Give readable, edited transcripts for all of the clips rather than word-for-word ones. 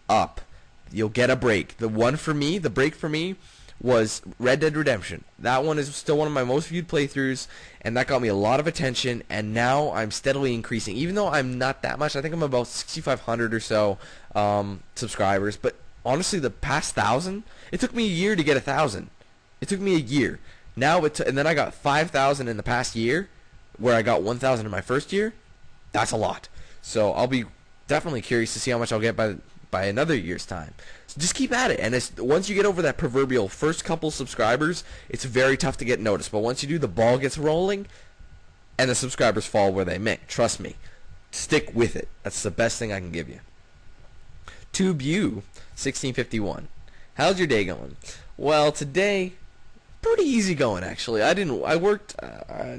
up, you'll get a break. The break for me was Red Dead Redemption. That one is still one of my most viewed playthroughs, and that got me a lot of attention, and now I'm steadily increasing. Even though I'm not that much, I think I'm about 6,500 or so subscribers, but honestly, the past 1,000, it took me a year to get 1,000. It took me a year. Now, and then I got 5,000 in the past year, where I got 1,000 in my first year. That's a lot. So I'll be definitely curious to see how much I'll get by another year's time. So just keep at it, and once you get over that proverbial first couple subscribers, it's very tough to get noticed. But once you do, the ball gets rolling, and the subscribers fall where they may. Trust me. Stick with it. That's the best thing I can give you. TubeU1651. How's your day going? Well, today, pretty easy going, actually. I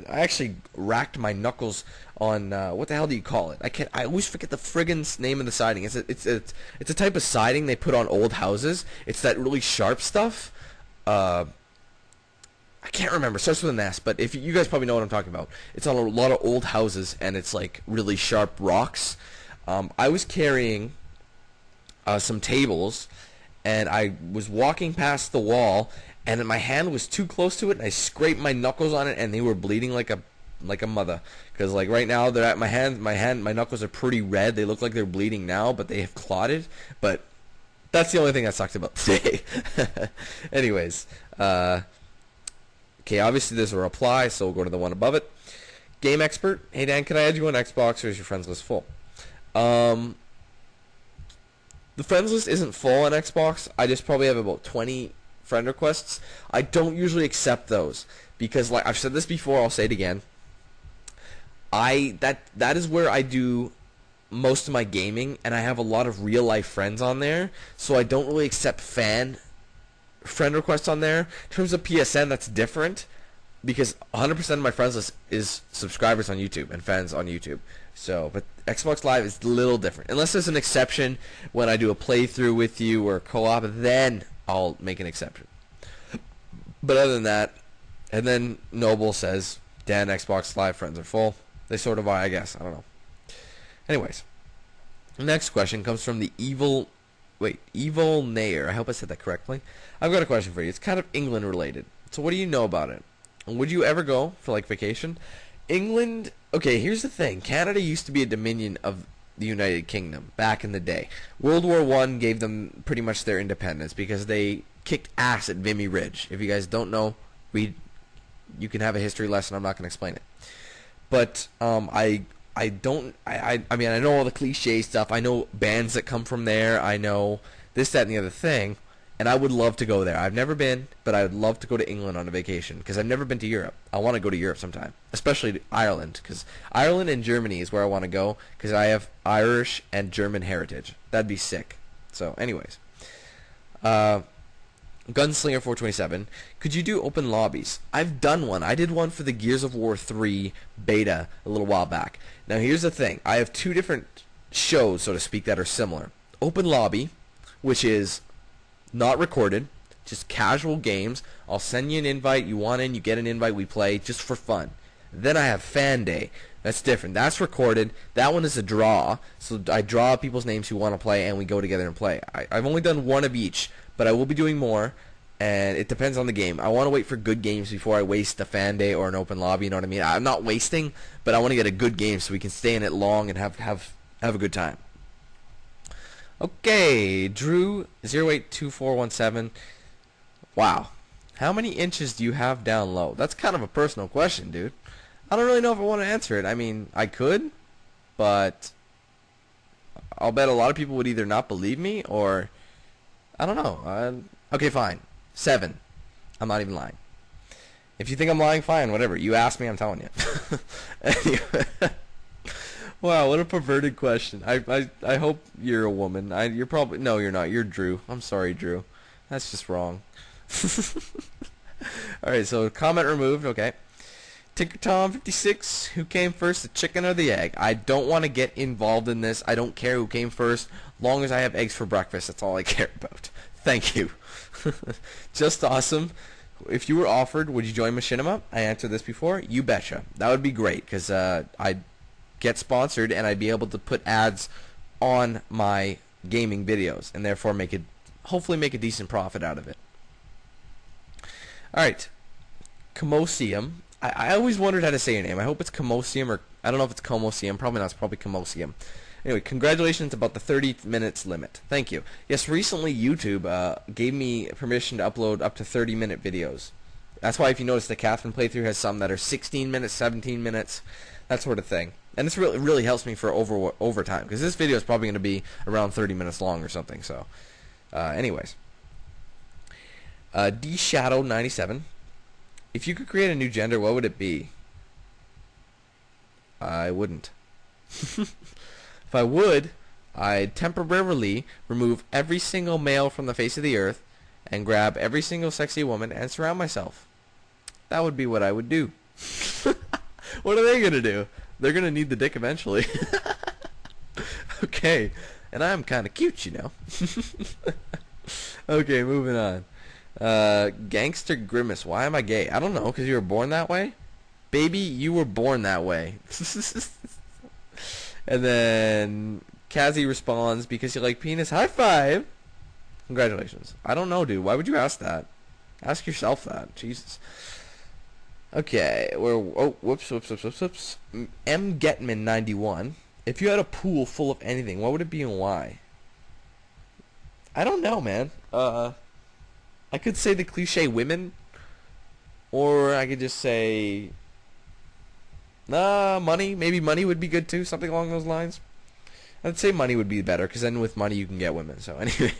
actually racked my knuckles on what the hell do you call it? I always forget the friggin' name of the siding. It's a type of siding they put on old houses. It's that really sharp stuff. I can't remember. It starts with an S, but if you guys probably know what I'm talking about. It's on a lot of old houses, and it's like really sharp rocks. I was carrying some tables, and I was walking past the wall, and my hand was too close to it, and I scraped my knuckles on it, and they were bleeding like a mother. Because like right now, they're at my knuckles are pretty red. They look like they're bleeding now, but they have clotted. But that's the only thing that sucked about today. Anyways, okay, obviously there's a reply, so we'll go to the one above it. Game Expert. Hey Dan, can I add you on Xbox, or is your friends list full? The friends list isn't full on Xbox. I just probably have about 20 friend requests. I don't usually accept those because, like I've said this before, I'll say it again. That is where I do most of my gaming, and I have a lot of real life friends on there, so I don't really accept friend requests on there. In terms of PSN, that's different because 100% of my friends list is subscribers on YouTube and fans on YouTube. So, but Xbox Live is a little different. Unless there's an exception when I do a playthrough with you or co-op, then I'll make an exception. But other than that, and then Noble says, Dan, Xbox Live friends are full. They sort of are, I guess. I don't know. Anyways, the next question comes from the Evil Nair. I hope I said that correctly. I've got a question for you. It's kind of England related. So what do you know about it? And would you ever go for like vacation? England, okay, here's the thing. Canada used to be a dominion of the United Kingdom back in the day. World War I gave them pretty much their independence because they kicked ass at Vimy Ridge. If you guys don't know, you can have a history lesson. I'm not going to explain it. But I mean, I know all the cliche stuff. I know bands that come from there. I know this, that, and the other thing. And I would love to go there. I've never been, but I would love to go to England on a vacation because I've never been to Europe. I want to go to Europe sometime, especially to Ireland, because Ireland and Germany is where I want to go because I have Irish and German heritage. That'd be sick. So, anyways. Gunslinger 427, could you do open lobbies? I've done one. I did one for the Gears of War 3 beta a little while back. Now, here's the thing. I have two different shows, so to speak, that are similar. Open lobby, which is not recorded, just casual games. I'll send you an invite. You want in, you get an invite, we play just for fun. Then I have Fan Day. That's different. That's recorded. That one is a draw. So I draw people's names who want to play, and we go together and play. I've only done one of each, but I will be doing more, and it depends on the game. I want to wait for good games before I waste a Fan Day or an open lobby, you know what I mean? I'm not wasting, but I want to get a good game so we can stay in it long and have a good time. Okay, Drew 082417. Wow. How many inches do you have down low? That's kind of a personal question, dude. I don't really know if I want to answer it. I mean, I could, but I'll bet a lot of people would either not believe me or I don't know. Okay, fine. 7. I'm not even lying. If you think I'm lying, fine, whatever. You ask me, I'm telling you. Anyway. Wow, what a perverted question. I hope you're a woman. You're probably... No, you're not. You're Drew. I'm sorry, Drew. That's just wrong. Alright, so comment removed. Okay. TinkerTom56, who came first, the chicken or the egg? I don't want to get involved in this. I don't care who came first. Long as I have eggs for breakfast, that's all I care about. Thank you. Just awesome. If you were offered, would you join Machinima? I answered this before. You betcha. That would be great, because I'd get sponsored, and I'd be able to put ads on my gaming videos, and therefore hopefully make a decent profit out of it. All right, Comosium. I always wondered how to say your name. I hope it's Comosium, or I don't know if it's Comosium. Probably not. It's probably Comosium. Anyway, congratulations about the 30 minutes limit. Thank you. Yes, recently YouTube gave me permission to upload up to 30-minute videos. That's why if you notice the Catherine playthrough has some that are 16 minutes, 17 minutes, that sort of thing. And this really helps me for overtime, because this video is probably going to be around 30 minutes long or something. So, anyways. DShadow97. If you could create a new gender, what would it be? I wouldn't. If I would, I'd temporarily remove every single male from the face of the earth and grab every single sexy woman and surround myself. That would be what I would do. What are they going to do? They're going to need the dick eventually. Okay. And I'm kind of cute, you know. Okay, moving on. Gangster Grimace. Why am I gay? I don't know, because you were born that way? Baby, you were born that way. And then Kazzy responds, because you like penis. High five. Congratulations. I don't know, dude. Why would you ask that? Ask yourself that. Jesus. Okay. Whoops. M. Getman 91. If you had a pool full of anything, what would it be and why? I don't know, man. I could say the cliche women, or I could just say money. Maybe money would be good too, something along those lines. I'd say money would be better, because then with money you can get women. So anyway.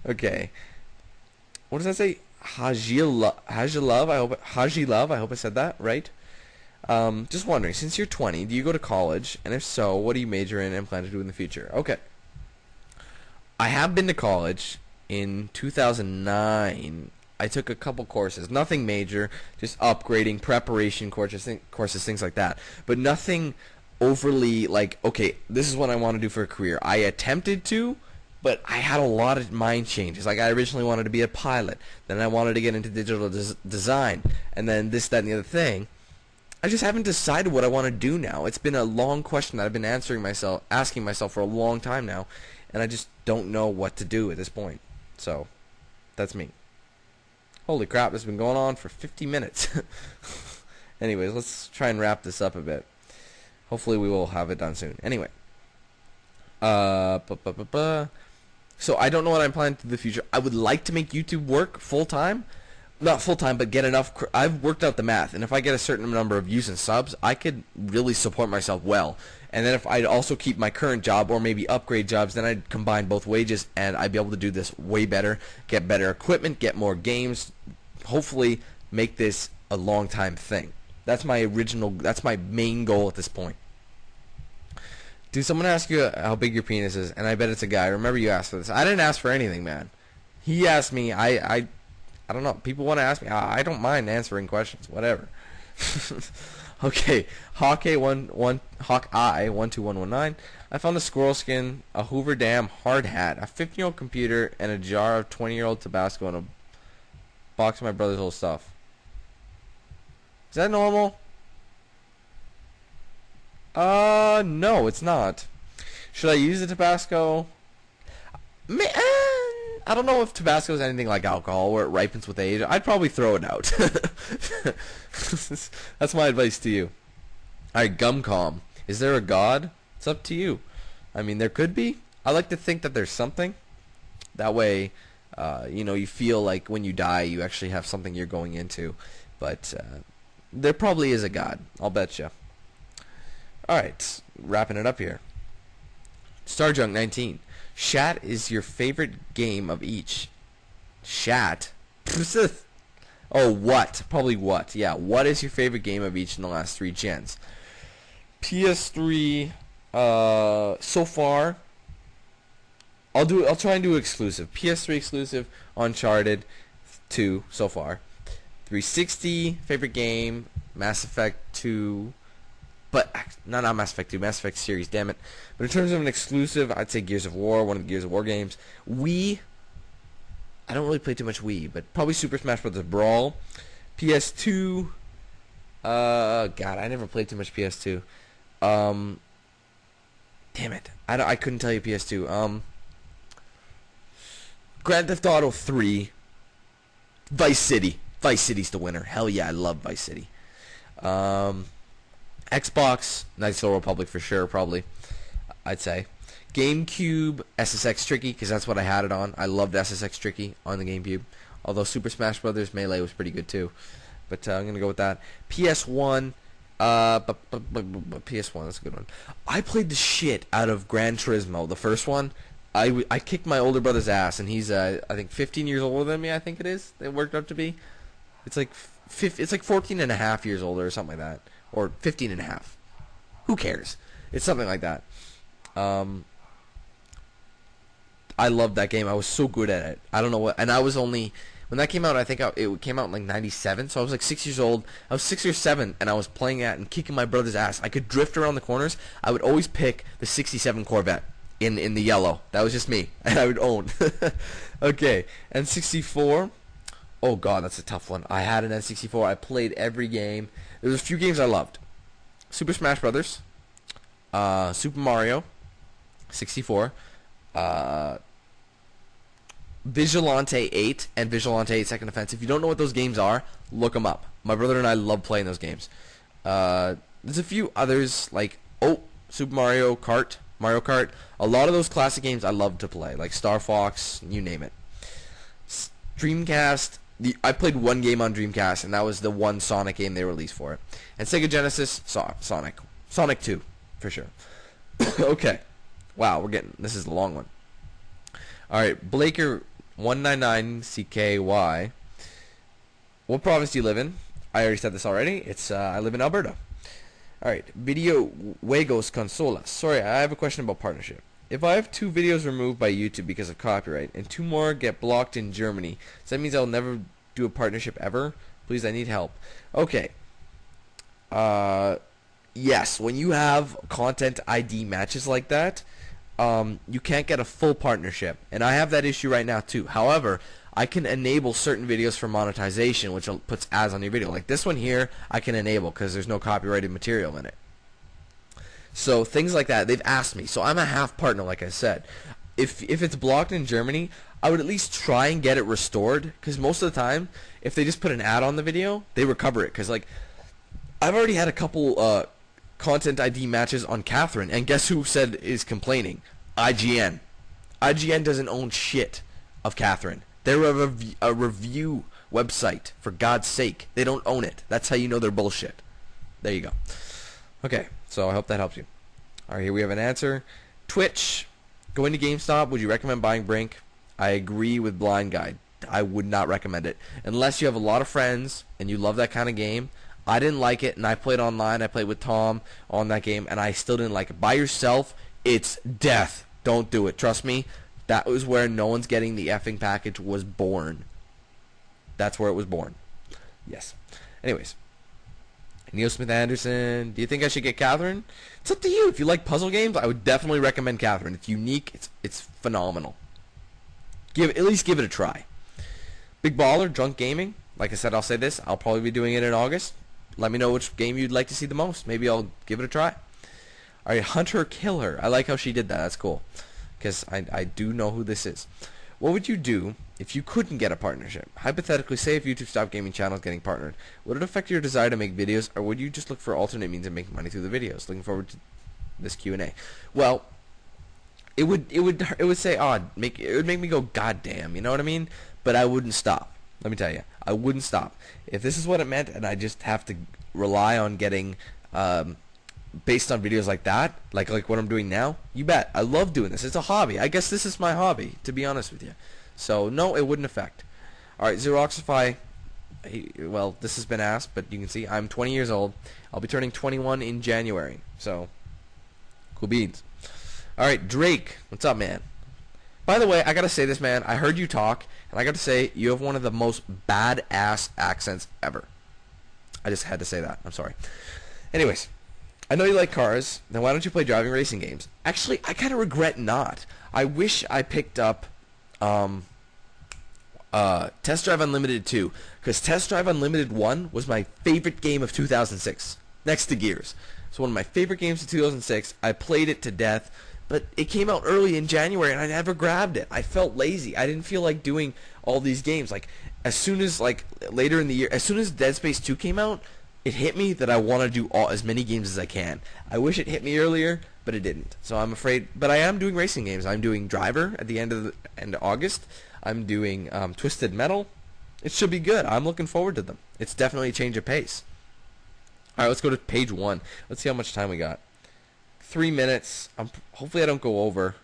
Okay. What does that say? Haji Love. I hope I said that right. Just wondering, since you're 20, do you go to college? And if so, what do you major in and plan to do in the future? Okay. I have been to college. In 2009, I took a couple courses. Nothing major, just upgrading, preparation courses, things like that. But nothing overly like, okay, this is what I want to do for a career. I attempted to, but I had a lot of mind changes. Like, I originally wanted to be a pilot. Then I wanted to get into digital design. And then this, that, and the other thing. I just haven't decided what I want to do now. It's been a long question that I've been asking myself for a long time now. And I just don't know what to do at this point. So, that's me. Holy crap, this has been going on for 50 minutes. Anyways, let's try and wrap this up a bit. Hopefully we will have it done soon. Anyway. So I don't know what I'm planning to do in the future. I would like to make YouTube work full-time. Not full-time, but get enough. I've worked out the math. And if I get a certain number of views and subs, I could really support myself well. And then if I'd also keep my current job or maybe upgrade jobs, then I'd combine both wages and I'd be able to do this way better, get better equipment, get more games, hopefully make this a long time thing. That's my main goal at this point. Did someone ask you how big your penis is? And I bet it's a guy. Remember you asked for this. I didn't ask for anything, man. He asked me. I don't know. People want to ask me. I don't mind answering questions. Whatever. Okay, Hawkeye12119. I found a squirrel skin, a Hoover Dam hard hat, a 15-year-old computer, and a jar of 20-year-old Tabasco in a box of my brother's old stuff. Is that normal? No, it's not. Should I use the Tabasco? I don't know if Tabasco is anything like alcohol where it ripens with age. I'd probably throw it out. That's my advice to you. Alright, Gumcom. Is there a god? It's up to you. I mean, there could be. I like to think that there's something. That way, you feel like when you die, you actually have something you're going into. But there probably is a god. I'll bet you. Alright, wrapping it up here. Starjunk19. Shat is your favorite game of each. Shat? Oh, what? Probably what. Yeah, what is your favorite game of each in the last 3 gens? PS3, so far, I'll try and do exclusive. PS3 exclusive, Uncharted 2 so far. 360, favorite game, Mass Effect 2. But, not Mass Effect 2, Mass Effect series, damn it. But in terms of an exclusive, I'd say Gears of War, one of the Gears of War games. Wii, I don't really play too much Wii, but probably Super Smash Bros. Brawl. PS2, God, I never played too much PS2. Damn it. I couldn't tell you PS2. Grand Theft Auto 3. Vice City. Vice City's the winner. Hell yeah, I love Vice City. Xbox, Knights of the Old Republic for sure, probably. I'd say. GameCube, SSX Tricky, because that's what I had it on. I loved SSX Tricky on the GameCube. Although Super Smash Bros. Melee was pretty good too. But I'm going to go with that. PS1, PS1, that's a good one. I played the shit out of Gran Turismo, the first one. I kicked my older brother's ass, and he's I think 15 years older than me. I think it is. It worked out to be. It's like 14 and a half years older or something like that, or 15 and a half. Who cares? It's something like that. I loved that game. I was so good at it. I don't know what, and I was only when that came out. I think it came out in like '97, so I was like 6 years old. I was 6 or 7, and I was playing it and kicking my brother's ass. I could drift around the corners. I would always pick the '67 Corvette. In the yellow. That was just me. And I would own. Okay. N64. Oh god, that's a tough one. I had an N64. I played every game. There was a few games I loved. Super Smash Brothers. Super Mario. 64. Vigilante 8 and Vigilante 8 Second Offense. If you don't know what those games are, look them up. My brother and I love playing those games. There's a few others like Super Mario Kart. Mario Kart. A lot of those classic games I love to play, like Star Fox, you name it. Dreamcast. I played one game on Dreamcast, and that was the one Sonic game they released for it. And Sega Genesis, Sonic. Sonic 2, for sure. Okay. Wow, this is the long one. Alright, Blaker199CKY. What province do you live in? I already said this already. I live in Alberta. Alright, Video Juegos Consolas. Sorry, I have a question about partnership. If I have 2 videos removed by YouTube because of copyright, and 2 more get blocked in Germany, so that means I'll never do a partnership ever? Please, I need help. Okay. Yes, when you have content ID matches like that, you can't get a full partnership. And I have that issue right now too. However, I can enable certain videos for monetization, which puts ads on your video. Like this one here, I can enable because there's no copyrighted material in it. So things like that, they've asked me. So I'm a half partner, like I said. If it's blocked in Germany, I would at least try and get it restored. Because most of the time, if they just put an ad on the video, they recover it. Because like, I've already had a couple content ID matches on Catherine, and guess who said is complaining? IGN. IGN doesn't own shit of Catherine. They're a review website, for God's sake. They don't own it. That's how you know they're bullshit. There you go. Okay, so I hope that helps you. Alright, here we have an answer. Twitch. Going to GameStop, would you recommend buying Brink? I agree with Blind Guide. I would not recommend it. Unless you have a lot of friends and you love that kind of game. I didn't like it, and I played online. I played with Tom on that game, and I still didn't like it. By yourself, it's death. Don't do it. Trust me. That was where No One's Getting the Effing Package was born. That's where it was born. Yes. Anyways. Neil Smith Anderson. Do you think I should get Catherine? It's up to you. If you like puzzle games, I would definitely recommend Catherine. It's unique. It's phenomenal. At least give it a try. Big Baller, Drunk Gaming. Like I said, I'll say this. I'll probably be doing it in August. Let me know which game you'd like to see the most. Maybe I'll give it a try. Alright, Hunter Killer. I like how she did that. That's cool. Because I do know who this is. What would you do if you couldn't get a partnership? Hypothetically, say if YouTube stopped gaming channels getting partnered, would it affect your desire to make videos, or would you just look for alternate means of making money through the videos? Looking forward to this Q&A. Well, it would say, it would make me go, God damn, you know what I mean? But I wouldn't stop. Let me tell you, I wouldn't stop. If this is what it meant, and I just have to rely on getting based on videos like that, like what I'm doing now, you bet. I love doing this. It's a hobby. I guess this is my hobby, to be honest with you. So, no, it wouldn't affect. Alright, Xeroxify. Well, this has been asked, but you can see I'm 20 years old. I'll be turning 21 in January. So, cool beans. Alright, Drake. What's up, man? By the way, I gotta say this, man. I heard you talk, and I gotta say, you have one of the most badass accents ever. I just had to say that. I'm sorry. Anyways. I know you like cars, then why don't you play driving racing games? Actually, I kind of regret not. I wish I picked up Test Drive Unlimited 2, because Test Drive Unlimited 1 was my favorite game of 2006, next to Gears. It's one of my favorite games of 2006. I played it to death, but it came out early in January and I never grabbed it. I felt lazy. I didn't feel like doing all these games. Like, as soon as, like, later in the year, as soon as Dead Space 2 came out, it hit me that I want to do as many games as I can. I wish it hit me earlier, but it didn't. So I'm afraid, but I am doing racing games. I'm doing Driver at the end of August. I'm doing Twisted Metal. It should be good. I'm looking forward to them. It's definitely a change of pace. All right, let's go to page 1. Let's see how much time we got. 3 minutes. Hopefully I don't go over.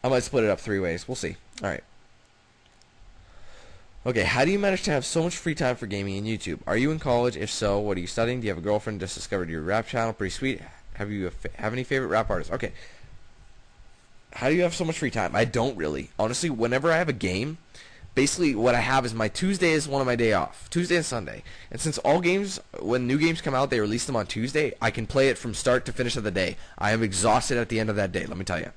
I might split it up 3 ways. We'll see. All right. Okay, how do you manage to have so much free time for gaming and YouTube? Are you in college? If so, what are you studying? Do you have a girlfriend? Just discovered your rap channel. Pretty sweet. Have you have any favorite rap artists? Okay. How do you have so much free time? I don't really. Honestly, whenever I have a game, basically what I have is my Tuesday is one of my day off. Tuesday and Sunday. And since all games, when new games come out, they release them on Tuesday, I can play it from start to finish of the day. I am exhausted at the end of that day, let me tell you.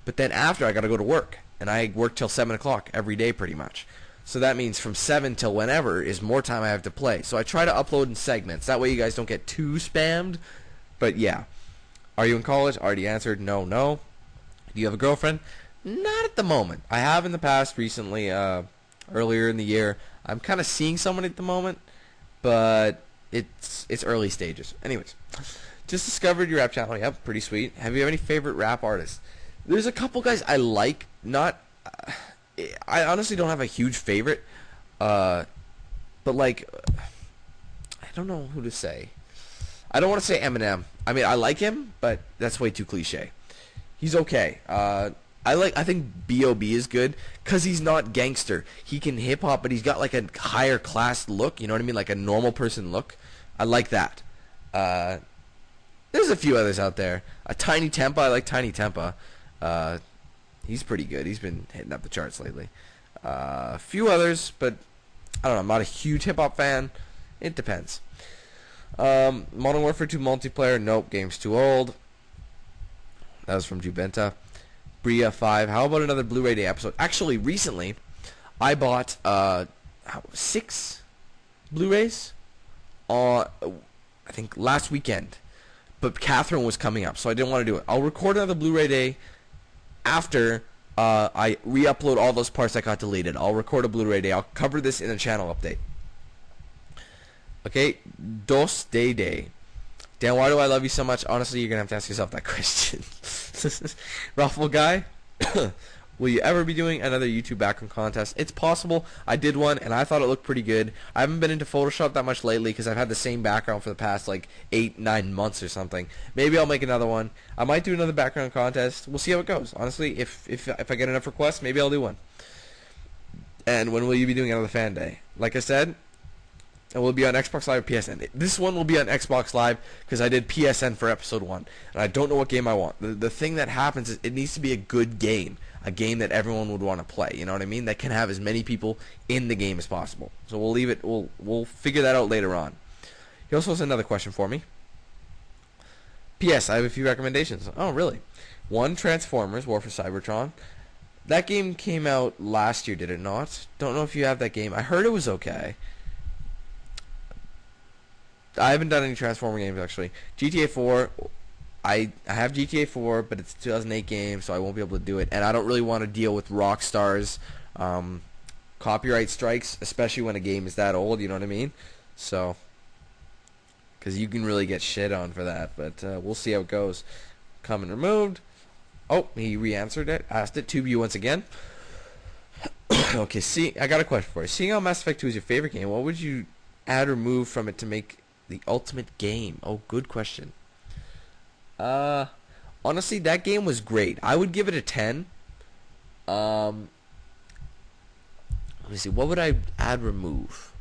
But then after, I got to go to work. And I work till 7 o'clock every day pretty much. So that means from 7 till whenever is more time I have to play. So I try to upload in segments. That way you guys don't get too spammed. But yeah. Are you in college? Already answered. No, no. Do you have a girlfriend? Not at the moment. I have in the past recently, earlier in the year. I'm kind of seeing someone at the moment. But it's early stages. Anyways. Just discovered your rap channel. Yep, pretty sweet. Have you any favorite rap artists? There's a couple guys I like. Not... I honestly don't have a huge favorite, but like, I don't know who to say. I don't want to say Eminem. I mean, I like him, but that's way too cliche. He's okay. I think B.O.B. is good because he's not gangster. He can hip hop, but he's got like a higher class look. You know what I mean? Like a normal person look. I like that. There's a few others out there. Tiny Tempa. I like Tiny Tempa. He's pretty good. He's been hitting up the charts lately. A few others, but I don't know. I'm not a huge hip-hop fan. It depends. Modern Warfare 2 multiplayer. Nope. Game's too old. That was from Jubenta. Bria 5. How about another Blu-ray Day episode? Actually, recently, I bought 6 Blu-rays I think last weekend. But Catherine was coming up, so I didn't want to do it. I'll record another Blu-ray Day after I re-upload all those parts that got deleted. I'll record a Blu-ray Day. I'll cover this in a channel update. Okay, Dos Day. Dan, why do I love you so much? Honestly, you're going to have to ask yourself that question. Raffle Guy, will you ever be doing another YouTube background contest? It's possible. I did one, and I thought it looked pretty good. I haven't been into Photoshop that much lately because I've had the same background for the past, like, 8-9 months or something. Maybe I'll make another one. I might do another background contest. We'll see how it goes. Honestly, if I get enough requests, maybe I'll do one. And when will you be doing another fan day? Like I said, it will be on Xbox Live or PSN. This one will be on Xbox Live because I did PSN for episode 1. And I don't know what game I want. The thing that happens is it needs to be a good game. A game that everyone would want to play. You know what I mean? That can have as many people in the game as possible. So we'll leave it. We'll figure that out later on. He also has another question for me. P.S. I have a few recommendations. Oh, really? 1, Transformers, War for Cybertron. That game came out last year, did it not? Don't know if you have that game. I heard it was okay. I haven't done any Transformer games, actually. GTA 4, I have GTA 4, but it's a 2008 game, so I won't be able to do it. And I don't really want to deal with Rockstar's copyright strikes, especially when a game is that old, you know what I mean? So, because you can really get shit on for that, but we'll see how it goes. Comment removed. Oh, he re-answered it, asked it. Tube you once again. Okay, see, I got a question for you. Seeing how Mass Effect 2 is your favorite game, what would you add or move from it to make the ultimate game? Oh, good question. Honestly, that game was great. I would give it a 10. Let me see. What would I add, remove?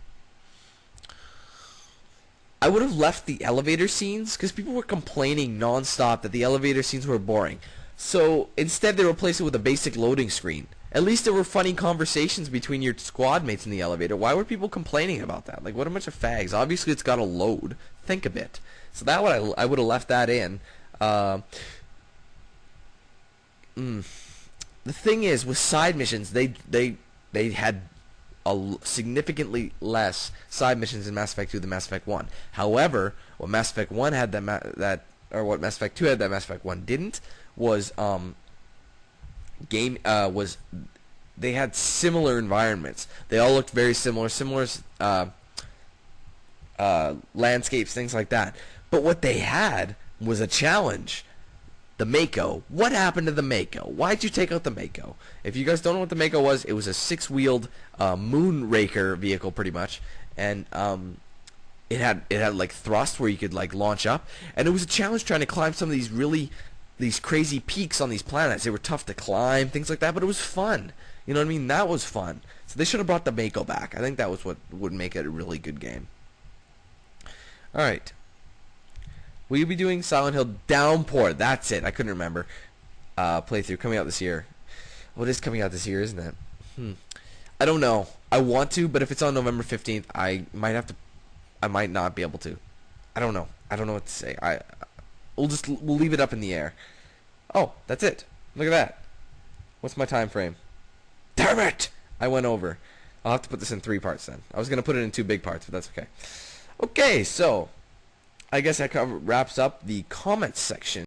I would have left the elevator scenes because people were complaining nonstop that the elevator scenes were boring. So instead, they replaced it with a basic loading screen. At least there were funny conversations between your squad mates in the elevator. Why were people complaining about that? Like, what a bunch of fags. Obviously, it's got to load. Think a bit. So that I would have left that in. The thing is, with side missions, they had significantly less side missions in Mass Effect 2 than Mass Effect 1. However, what Mass Effect 1 had what Mass Effect 2 had that Mass Effect 1 didn't was they had similar environments. They all looked very similar, landscapes, things like that. But what they had was a challenge. The Mako. What happened to the Mako? Why'd you take out the Mako? If you guys don't know what the Mako was, it was a 6-wheeled moonraker vehicle, pretty much, and it had like thrust where you could like launch up, and it was a challenge trying to climb some of these crazy peaks on these planets. They were tough to climb, things like that, but it was fun. You know what I mean? That was fun. So they should have brought the Mako back. I think that was what would make it a really good game. All right. Will you be doing Silent Hill Downpour? That's it. I couldn't remember. Playthrough coming out this year. Well, it is coming out this year, isn't it? I don't know. I want to, but if it's on November 15th, I might not be able to. I don't know. I don't know what to say. We'll leave it up in the air. Oh, that's it. Look at that. What's my time frame? Damn it! I went over. I'll have to put this in 3 parts then. I was going to put it in 2 big parts, but that's okay. Okay, so I guess that wraps up the comments section.